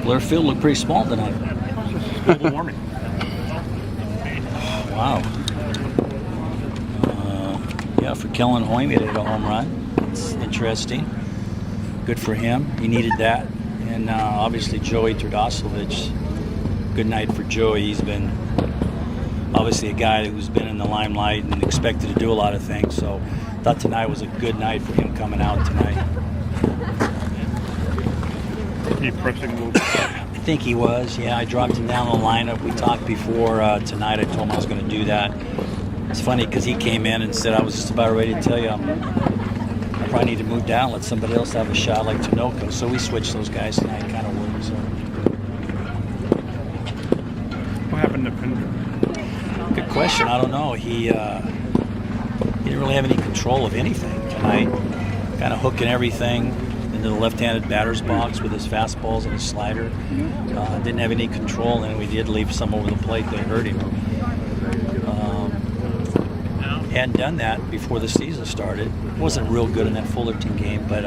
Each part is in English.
Blair Field looked pretty small tonight. Global warming. Wow. Yeah, for Kellen Hoyme, he hit a home run. It's interesting. Good for him. He needed that. And obviously Joey Turdosovich, good night for Joey. He's been obviously a guy who's been in the limelight and expected to do a lot of things. So I thought tonight was a good night for him coming out tonight. Keep pressing a little bit. I think he was. Yeah, I dropped him down the lineup. We talked before tonight. I told him I was going to do that. It's funny because he came in and said, I was just about ready to tell you I probably need to move down, let somebody else have a shot like Tinoco. So we switched those guys tonight, kind of worked. So. What happened to Pinder? Good question. I don't know. He didn't really have any control of anything tonight. Kind of hooking everything into the left-handed batter's box with his fastballs and his slider. Didn't have any control, and we did leave some over the plate that hurt him. Hadn't done that before the season started. Wasn't real good in that Fullerton game, but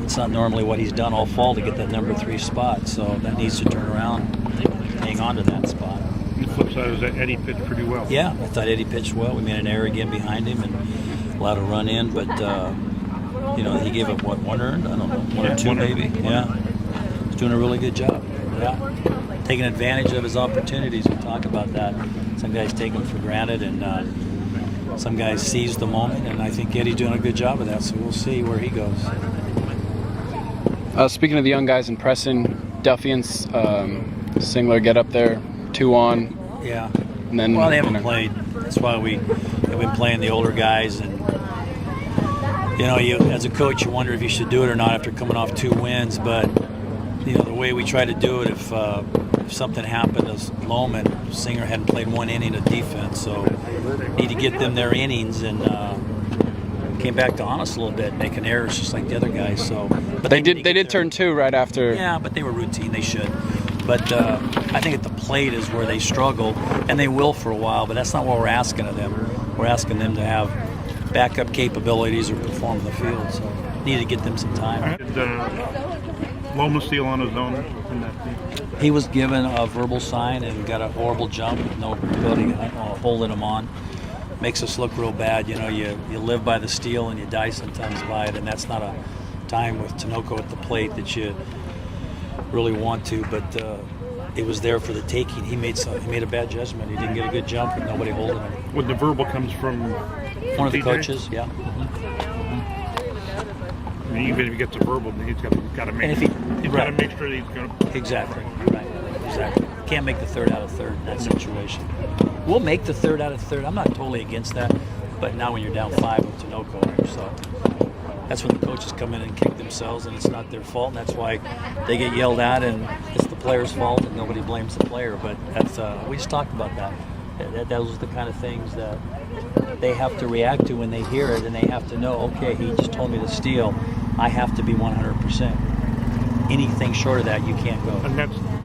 it's not normally what he's done all fall to get that number 3 spot. So that needs to turn around, hang on to that spot. The flip side is that Eddie pitched pretty well. Yeah, I thought Eddie pitched well. We made an error again behind him and allowed a run in, but he gave up one earned? I don't know, one or two maybe. Yeah, he's doing a really good job. Yeah, taking advantage of his opportunities. We talk about that. Some guys take them for granted, and some guys seize the moment. And I think Eddie's doing a good job of that. So we'll see where he goes. Speaking of the young guys in Preston, Duffy and Singler get up there 2 on. Yeah. And then, well, they haven't played. That's why we have been playing the older guys. And, you as a coach, you wonder if you should do it or not after coming off 2 wins. But, the way we try to do it, if something happened as Loman, Singer hadn't played 1 inning of defense. So need to get them their innings. And came back to honest a little bit, making errors just like the other guys. So, but they did turn 2 right after. Yeah, but they were routine. They should. But I think at the plate is where they struggle, and they will for a while, but that's not what we're asking of them. We're asking them to have backup capabilities or perform in the field, so need to get them some time. Did Loma steal on his own in that team? He was given a verbal sign and got a horrible jump with no ability holding him on. Makes us look real bad. You live by the steal and you die sometimes by it, and that's not a time with Tinoco at the plate that you really want to, but it was there for the taking. He made a bad judgment. He didn't get a good jump with nobody holding him. When the verbal comes from one of the TJ? coaches, yeah. I mean, even if he gets a verbal, he's got to make sure that he's going to. Exactly. Right. Exactly. Can't make the 3rd out of 3rd in that situation. We'll make the 3rd out of 3rd. I'm not totally against that, but now when you're down 5 with Tinoco, so that's when the coaches come in and kick themselves, and it's not their fault, and that's why they get yelled at, and it's the player's fault, and nobody blames the player. But that's we just talked about that. Those are the kind of things that they have to react to when they hear it, and they have to know, okay, he just told me to steal. I have to be 100%. Anything short of that, you can't go. And